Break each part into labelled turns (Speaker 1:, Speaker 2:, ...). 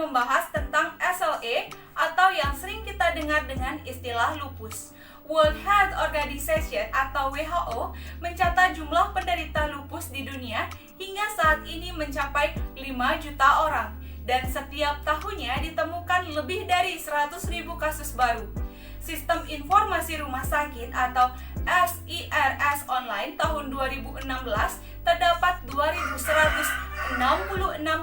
Speaker 1: membahas tentang SLE atau yang sering kita dengar dengan istilah lupus. World Health Organization atau WHO mencatat jumlah penderita lupus di dunia hingga saat ini mencapai 5 juta orang dan setiap tahunnya ditemukan lebih dari 100.000 kasus baru. Sistem Informasi Rumah Sakit atau SIRS Online tahun 2016 terdapat 2.166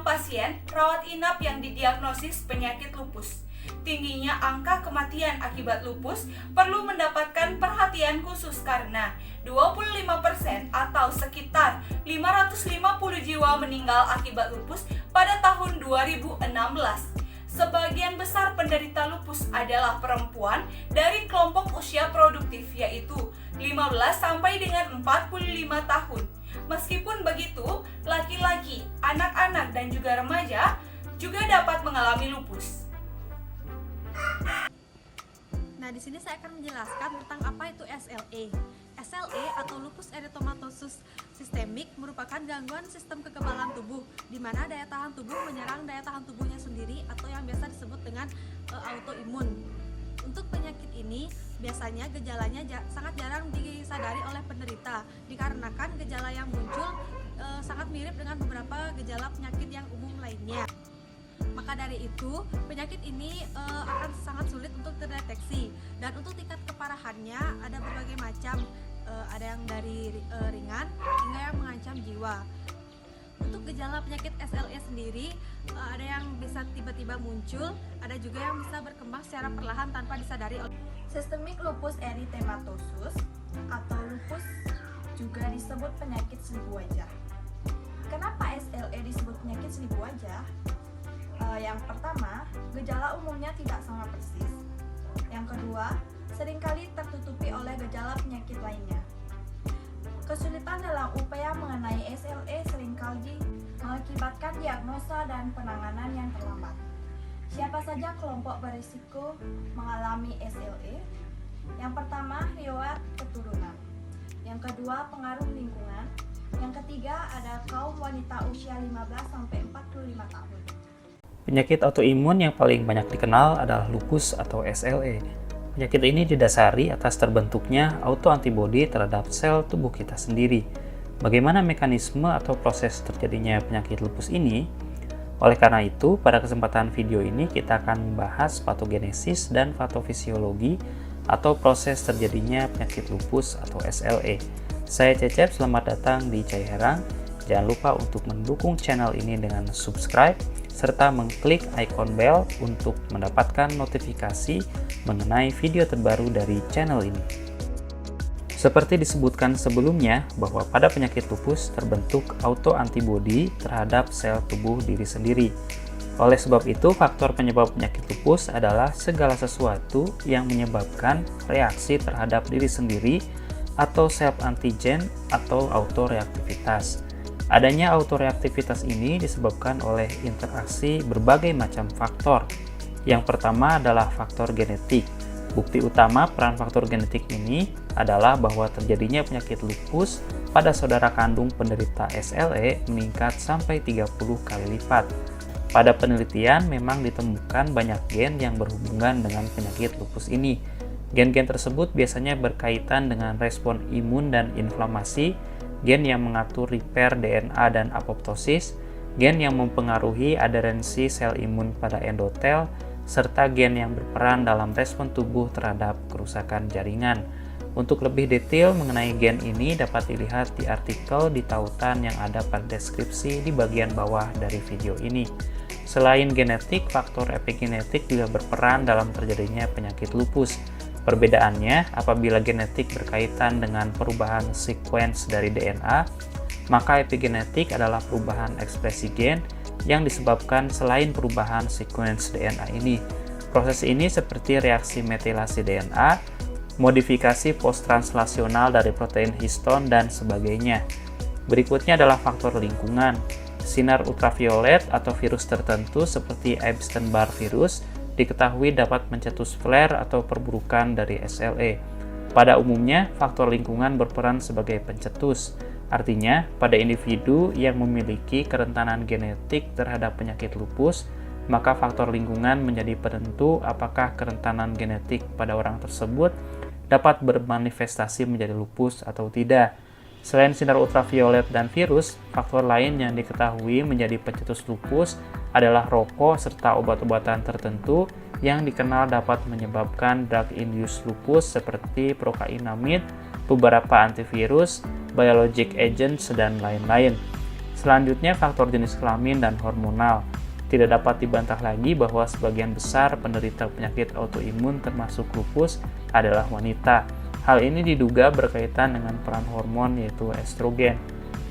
Speaker 1: pasien rawat inap yang didiagnosis penyakit lupus. Tingginya angka kematian akibat lupus perlu mendapatkan perhatian khusus karena 25% atau sekitar 550 jiwa meninggal akibat lupus pada tahun 2016. Sebagian besar penderita lupus adalah perempuan dari kelompok usia produktif yaitu 15 sampai dengan 45 tahun. Meskipun begitu, laki-laki, anak-anak dan juga remaja juga dapat mengalami lupus.
Speaker 2: Nah, di sini saya akan menjelaskan tentang apa itu SLE. SLE atau lupus eritomatosus sistemik merupakan gangguan sistem kekebalan tubuh di mana daya tahan tubuh menyerang daya tahan tubuhnya sendiri atau yang biasa disebut dengan autoimun. Untuk penyakit ini biasanya gejalanya sangat jarang disadari oleh penderita dikarenakan gejala yang muncul sangat mirip dengan beberapa gejala penyakit yang umum lainnya. Maka dari itu, penyakit ini akan sangat sulit untuk terdeteksi dan untuk tingkat keparahannya ada berbagai macam, ada yang dari ringan hingga yang mengancam jiwa. Untuk gejala penyakit SLE sendiri, ada yang bisa tiba-tiba muncul, ada juga yang bisa berkembang secara perlahan tanpa disadari.
Speaker 3: Systemic lupus erythematosus atau lupus juga disebut penyakit seribu wajah. Kenapa SLE disebut penyakit seribu wajah? Yang pertama, gejala umumnya tidak sama persis. Yang kedua, seringkali tertutupi oleh gejala penyakit lainnya. Kesulitan dalam upaya mengenai SLE seringkali mengakibatkan diagnosa dan penanganan yang terlambat. Siapa saja kelompok berisiko mengalami SLE? Yang pertama, riwayat keturunan. Yang kedua, pengaruh lingkungan. Yang ketiga, ada kaum wanita usia 15-45 tahun.
Speaker 4: Penyakit autoimun yang paling banyak dikenal adalah lupus atau SLE. Penyakit ini didasari atas terbentuknya autoantibodi terhadap sel tubuh kita sendiri. Bagaimana mekanisme atau proses terjadinya penyakit lupus ini? Oleh karena itu, pada kesempatan video ini kita akan membahas patogenesis dan patofisiologi atau proses terjadinya penyakit lupus atau SLE. Saya Cecep, selamat datang di Cai Herang. Jangan lupa untuk mendukung channel ini dengan subscribe serta mengklik ikon bell untuk mendapatkan notifikasi mengenai video terbaru dari channel ini. Seperti disebutkan sebelumnya bahwa pada penyakit lupus terbentuk autoantibodi terhadap sel tubuh diri sendiri. Oleh sebab itu, faktor penyebab penyakit lupus adalah segala sesuatu yang menyebabkan reaksi terhadap diri sendiri atau self antigen atau autoreaktivitas. Adanya autoreaktivitas ini disebabkan oleh interaksi berbagai macam faktor. Yang pertama adalah faktor genetik. Bukti utama peran faktor genetik ini adalah bahwa terjadinya penyakit lupus pada saudara kandung penderita SLE meningkat sampai 30 kali lipat. Pada penelitian memang ditemukan banyak gen yang berhubungan dengan penyakit lupus ini. Gen-gen tersebut biasanya berkaitan dengan respon imun dan inflamasi, gen yang mengatur repair DNA dan apoptosis, gen yang mempengaruhi aderensi sel imun pada endotel, serta gen yang berperan dalam respon tubuh terhadap kerusakan jaringan. Untuk lebih detail mengenai gen ini dapat dilihat di artikel di tautan yang ada pada deskripsi di bagian bawah dari video ini. Selain genetik, faktor epigenetik juga berperan dalam terjadinya penyakit lupus. Perbedaannya, apabila genetik berkaitan dengan perubahan sequence dari DNA, maka epigenetik adalah perubahan ekspresi gen yang disebabkan selain perubahan sequence DNA ini. Proses ini seperti reaksi metilasi DNA, modifikasi post-translasional dari protein histon, dan sebagainya. Berikutnya adalah faktor lingkungan. Sinar ultraviolet atau virus tertentu seperti Epstein-Barr virus diketahui dapat mencetus flare atau perburukan dari SLE. Pada umumnya, faktor lingkungan berperan sebagai pencetus. Artinya, pada individu yang memiliki kerentanan genetik terhadap penyakit lupus, maka faktor lingkungan menjadi penentu apakah kerentanan genetik pada orang tersebut dapat bermanifestasi menjadi lupus atau tidak. Selain sinar ultraviolet dan virus, faktor lain yang diketahui menjadi pencetus lupus adalah rokok serta obat-obatan tertentu yang dikenal dapat menyebabkan drug-induced lupus seperti prokainamid, beberapa antivirus, biologic agents, dan lain-lain. Selanjutnya, faktor jenis kelamin dan hormonal. Tidak dapat dibantah lagi bahwa sebagian besar penderita penyakit autoimun termasuk lupus adalah wanita. Hal ini diduga berkaitan dengan peran hormon yaitu estrogen.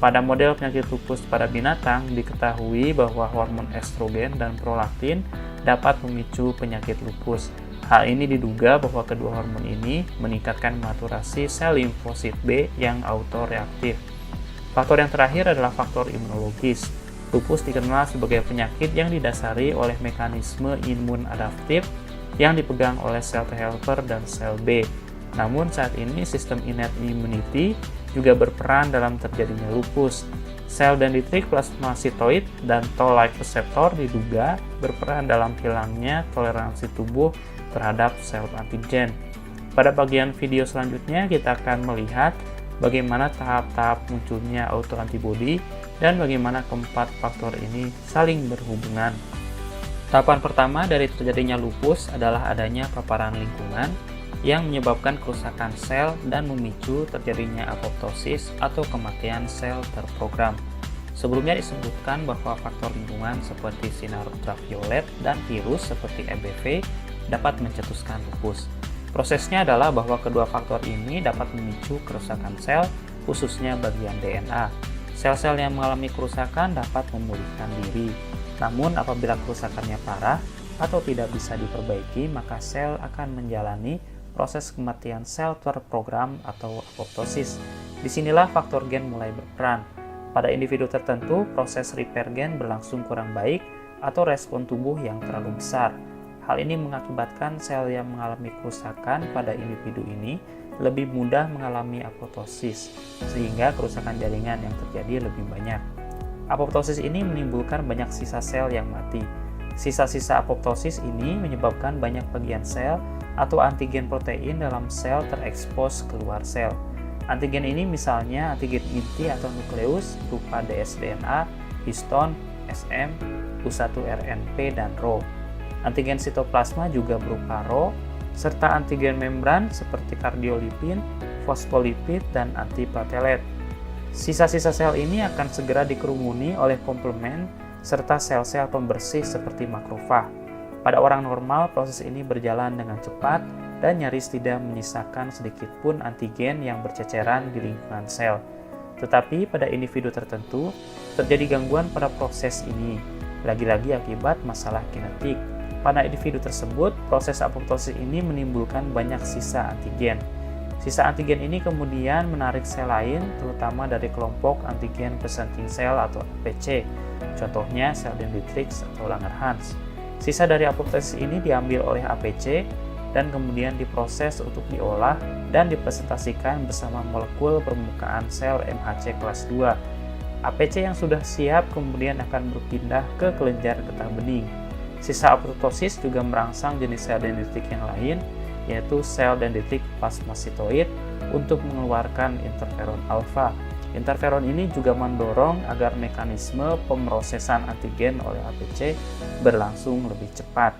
Speaker 4: Pada model penyakit lupus pada binatang, diketahui bahwa hormon estrogen dan prolaktin dapat memicu penyakit lupus. Hal ini diduga bahwa kedua hormon ini meningkatkan maturasi sel limfosit B yang autoreaktif. Faktor yang terakhir adalah faktor imunologis. Lupus dikenal sebagai penyakit yang didasari oleh mekanisme imun adaptif yang dipegang oleh sel T helper dan sel B. Namun saat ini sistem innate immunity juga berperan dalam terjadinya lupus. Sel dendritik plasmacytoid dan toll-like receptor diduga berperan dalam hilangnya toleransi tubuh terhadap sel antigen. Pada bagian video selanjutnya kita akan melihat bagaimana tahap-tahap munculnya autoantibody dan bagaimana keempat faktor ini saling berhubungan. Tahapan pertama dari terjadinya lupus adalah adanya paparan lingkungan yang menyebabkan kerusakan sel dan memicu terjadinya apoptosis atau kematian sel terprogram. Sebelumnya disebutkan bahwa faktor lingkungan seperti sinar ultraviolet dan virus seperti EBV dapat mencetuskan lupus. Prosesnya adalah bahwa kedua faktor ini dapat memicu kerusakan sel, khususnya bagian DNA. Sel-sel yang mengalami kerusakan dapat memulihkan diri. Namun apabila kerusakannya parah atau tidak bisa diperbaiki, maka sel akan menjalani proses kematian sel terprogram atau apoptosis. Disinilah faktor gen mulai berperan. Pada individu tertentu, proses repair gen berlangsung kurang baik atau respon tubuh yang terlalu besar. Hal ini mengakibatkan sel yang mengalami kerusakan pada individu ini lebih mudah mengalami apoptosis, sehingga kerusakan jaringan yang terjadi lebih banyak. Apoptosis ini menimbulkan banyak sisa sel yang mati. Sisa-sisa apoptosis ini menyebabkan banyak bagian sel atau antigen protein dalam sel terekspos keluar sel. Antigen ini misalnya antigen inti atau nukleus berupa dsDNA, histon, SM, U1RNP, dan Rho. Antigen sitoplasma juga berupa Rho, serta antigen membran seperti kardiolipin, fosfolipid, dan antiplatelet. Sisa-sisa sel ini akan segera dikerumuni oleh komplement serta sel-sel pembersih seperti makrofag. Pada orang normal, proses ini berjalan dengan cepat dan nyaris tidak menyisakan sedikit pun antigen yang berceceran di lingkungan sel. Tetapi pada individu tertentu, terjadi gangguan pada proses ini, lagi-lagi akibat masalah kinetik. Pada individu tersebut, proses apoptosis ini menimbulkan banyak sisa antigen. Sisa antigen ini kemudian menarik sel lain, terutama dari kelompok antigen presenting cell atau APC, contohnya sel dendritrix atau Langerhans. Sisa dari apoptosis ini diambil oleh APC dan kemudian diproses untuk diolah dan dipresentasikan bersama molekul permukaan sel MHC kelas 2. APC yang sudah siap kemudian akan berpindah ke kelenjar getah bening. Sisa apoptosis juga merangsang jenis sel dendritik yang lain, yaitu sel dendritik plasmacytoid untuk mengeluarkan interferon alfa. Interferon ini juga mendorong agar mekanisme pemrosesan antigen oleh APC berlangsung lebih cepat.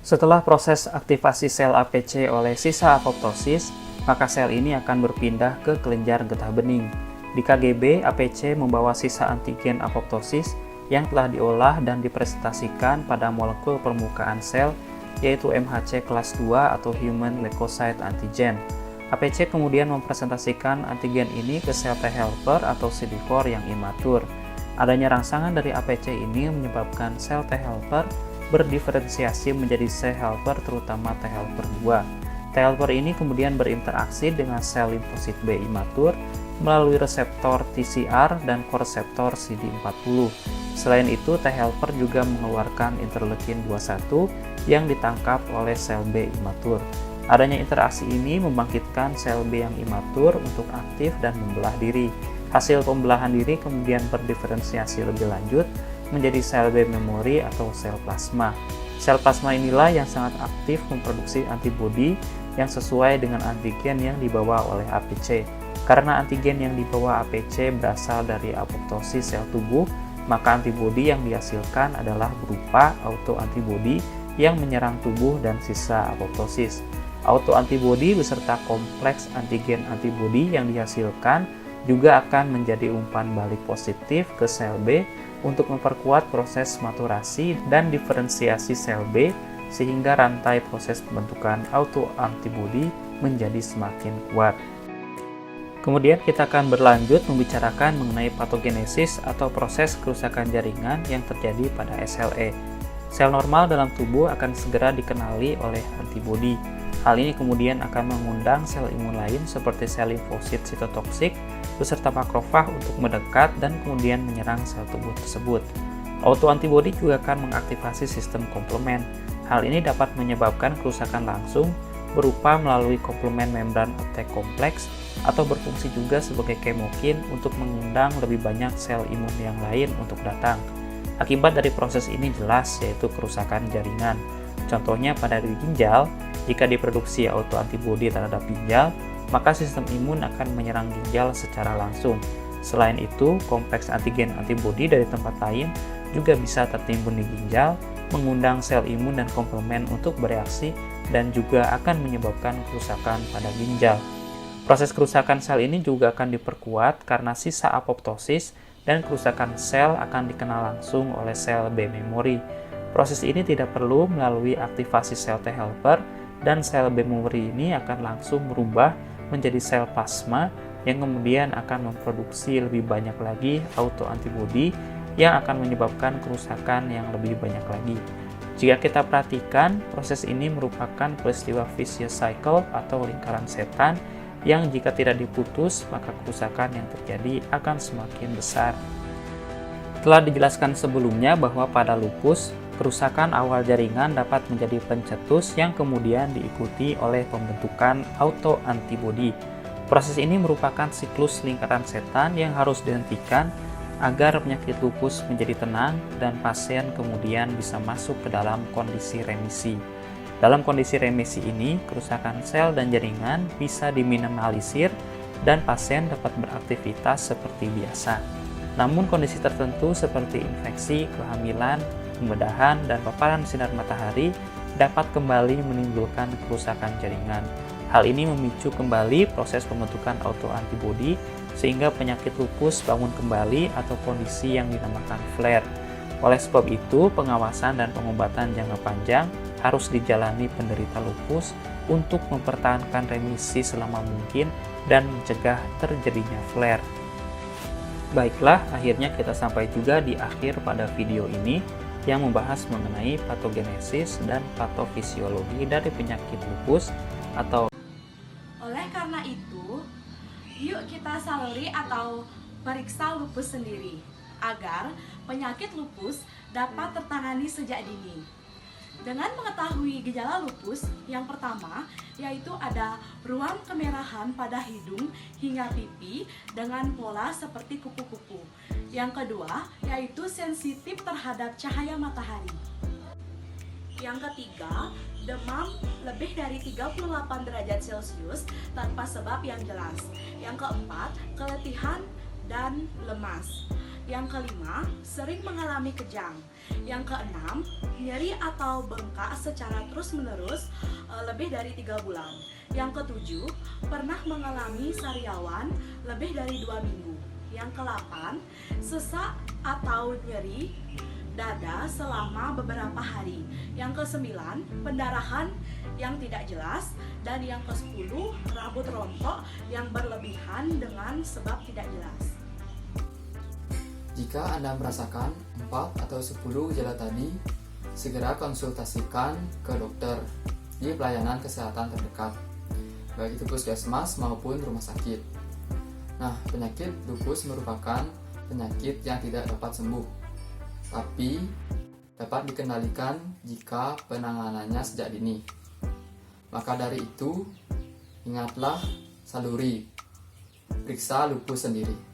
Speaker 4: Setelah proses aktivasi sel APC oleh sisa apoptosis, maka sel ini akan berpindah ke kelenjar getah bening. Di KGB, APC membawa sisa antigen apoptosis yang telah diolah dan dipresentasikan pada molekul permukaan sel, yaitu MHC kelas 2 atau Human Leukocyte Antigen. APC kemudian mempresentasikan antigen ini ke sel T helper atau CD4 yang imatur. Adanya rangsangan dari APC ini menyebabkan sel T helper berdiferensiasi menjadi C helper, terutama T helper 2. T helper ini kemudian berinteraksi dengan sel limfosit B imatur melalui reseptor TCR dan koreseptor CD40. Selain itu, T helper juga mengeluarkan interleukin 21 yang ditangkap oleh sel B imatur. Adanya interaksi ini membangkitkan sel B yang imatur untuk aktif dan membelah diri. Hasil pembelahan diri kemudian berdiferensiasi lebih lanjut menjadi sel B memori atau sel plasma. Sel plasma inilah yang sangat aktif memproduksi antibodi yang sesuai dengan antigen yang dibawa oleh APC. Karena antigen yang dibawa APC berasal dari apoptosis sel tubuh, maka antibodi yang dihasilkan adalah berupa autoantibodi yang menyerang tubuh dan sisa apoptosis. Autoantibodi beserta kompleks antigen antibodi yang dihasilkan juga akan menjadi umpan balik positif ke sel B untuk memperkuat proses maturasi dan diferensiasi sel B sehingga rantai proses pembentukan autoantibodi menjadi semakin kuat. Kemudian kita akan berlanjut membicarakan mengenai patogenesis atau proses kerusakan jaringan yang terjadi pada SLE. Sel normal dalam tubuh akan segera dikenali oleh antibodi. Hal ini kemudian akan mengundang sel imun lain seperti sel limfosit sitotoksik beserta makrofag untuk mendekat dan kemudian menyerang sel tubuh tersebut. Autoantibodi juga akan mengaktifasi sistem komplement. Hal ini dapat menyebabkan kerusakan langsung berupa melalui komplement membran attack kompleks atau berfungsi juga sebagai kemokin untuk mengundang lebih banyak sel imun yang lain untuk datang. Akibat dari proses ini jelas, yaitu kerusakan jaringan. Contohnya pada ginjal, jika diproduksi autoantibodi terhadap ginjal, maka sistem imun akan menyerang ginjal secara langsung. Selain itu, kompleks antigen antibodi dari tempat lain juga bisa tertimbun di ginjal, mengundang sel imun dan komplement untuk bereaksi dan juga akan menyebabkan kerusakan pada ginjal. Proses kerusakan sel ini juga akan diperkuat karena sisa apoptosis dan kerusakan sel akan dikenal langsung oleh sel B memori. Proses ini tidak perlu melalui aktivasi sel T helper dan sel B memori ini akan langsung berubah menjadi sel plasma yang kemudian akan memproduksi lebih banyak lagi autoantibodi yang akan menyebabkan kerusakan yang lebih banyak lagi. Jika kita perhatikan, proses ini merupakan peristiwa vicious cycle atau lingkaran setan yang jika tidak diputus, maka kerusakan yang terjadi akan semakin besar. Telah dijelaskan sebelumnya bahwa pada lupus, kerusakan awal jaringan dapat menjadi pencetus yang kemudian diikuti oleh pembentukan autoantibodi. Proses ini merupakan siklus lingkaran setan yang harus dihentikan agar penyakit lupus menjadi tenang dan pasien kemudian bisa masuk ke dalam kondisi remisi. Dalam kondisi remisi ini, kerusakan sel dan jaringan bisa diminimalisir dan pasien dapat beraktivitas seperti biasa. Namun kondisi tertentu seperti infeksi, kehamilan, pembedahan, dan paparan sinar matahari dapat kembali menimbulkan kerusakan jaringan. Hal ini memicu kembali proses pembentukan autoantibodi sehingga penyakit lupus bangun kembali atau kondisi yang dinamakan flare. Oleh sebab itu, pengawasan dan pengobatan jangka panjang harus dijalani penderita lupus untuk mempertahankan remisi selama mungkin dan mencegah terjadinya flare. Baiklah, akhirnya kita sampai juga di akhir pada video ini yang membahas mengenai patogenesis dan patofisiologi dari penyakit lupus atau.
Speaker 2: Oleh karena itu, yuk kita saluri atau periksa lupus sendiri agar penyakit lupus dapat tertangani sejak dini. Dengan mengetahui gejala lupus, yang pertama yaitu ada ruam kemerahan pada hidung hingga pipi dengan pola seperti kupu-kupu. Yang kedua yaitu sensitif terhadap cahaya matahari. Yang ketiga, demam lebih dari 38 derajat Celcius tanpa sebab yang jelas. Yang keempat, keletihan dan lemas. Yang kelima, sering mengalami kejang. Yang keenam, nyeri atau bengkak secara terus-menerus lebih dari 3 bulan. Yang ketujuh, pernah mengalami sariawan lebih dari 2 minggu. Yang ke-8, sesak atau nyeri dada selama beberapa hari. Yang ke-9, pendarahan yang tidak jelas. Dan yang ke-10, rambut rontok yang berlebihan dengan sebab tidak jelas.
Speaker 5: Jika Anda merasakan 4 atau 10 gejala tadi, segera konsultasikan ke dokter di pelayanan kesehatan terdekat, baik itu puskesmas maupun rumah sakit. Nah, penyakit lupus merupakan penyakit yang tidak dapat sembuh, tapi dapat dikendalikan jika penanganannya sejak dini. Maka dari itu, ingatlah saluri, periksa lupus sendiri.